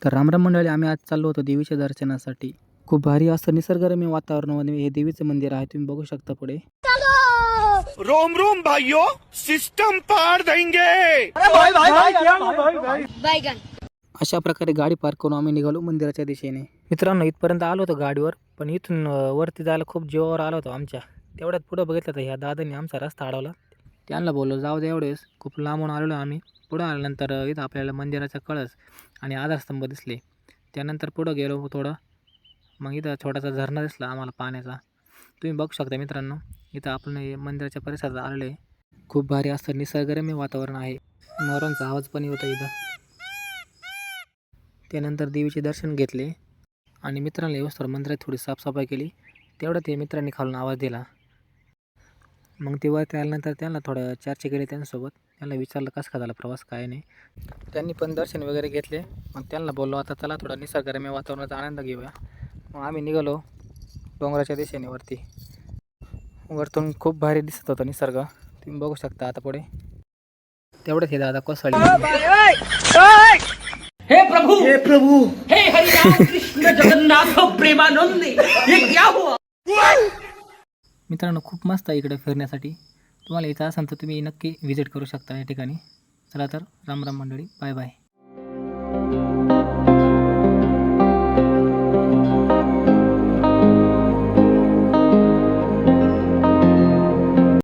तर रामराम मंडळी, आम्ही आज चाललो होतो देवीच्या दर्शनासाठी. खूप भारी असं निसर्गरम्य वातावरणामध्ये हे देवीचं मंदिर आहे, तुम्ही बघू शकता पुढे. रोम रोम भाइयों, सिस्टम पार देंगे। अशा प्रकारे गाडी पार्क करून आम्ही निघालो मंदिराच्या दिशेने. मित्रांनो, इथपर्यंत आलो होतो गाडीवर, पण इथून वरती जायला खूप जीवावर आलो होतो आमच्या. तेवढ्यात पुढं बघितलं तर ह्या दादांनी आमचा रस्ता अडवला. त्यांना बोललो जाऊ दे, एवढेच खूप लांबून आलेलो आम्ही. पुढं आल्यानंतर इथं आपल्याला मंदिराचा कळस आणि आधारस्तंभ दिसले. त्यानंतर पुढं गेलो थोडं, मग इथं छोटासा झरणा दिसला आम्हाला पाण्याचा. तुम्ही बघू शकता मित्रांनो, इथं आपण मंदिराच्या परिसरात आलेलो आहे. खूप भारी असं निसर्गरम्य वातावरण आहे. मोरांचा आवाज पण होता इथं. त्यानंतर देवीचे दर्शन घेतले आणि मित्रांना व्यवस्थित मंदिरात थोडी साफसफाई केली. तेवढं ते मित्रांनी खालून आवाज दिला. मग ते वरती आल्यानंतर त्यांना थोडं चर्चा केली त्यांच्यासोबत. त्यांना विचारलं कसं का झाला प्रवास, काय नाही. त्यांनी पण दर्शन वगैरे घेतले. मग त्यांना बोललो आता चला थोडा निसर्गरम्य वातावरणाचा आनंद घेऊया. मग आम्ही निघालो डोंगराच्या दिशेने वरती. वरतून खूप भारी दिसत होता निसर्ग, तुम्ही बघू शकता आता पुढे. तेवढंच हे दादा कोसळले. हे प्रभु हे हरिनाम कृष्ण जगन्नाथ प्रेमानंद, ये क्या हुआ? मित्रांनो, खूप मस्त आहे इकडे फिरण्यासाठी. तुम्हाला इथं असाल तर तुम्ही नक्की व्हिजिट करू शकता या ठिकाणी. चला तर राम राम मंडळी, बाय बाय.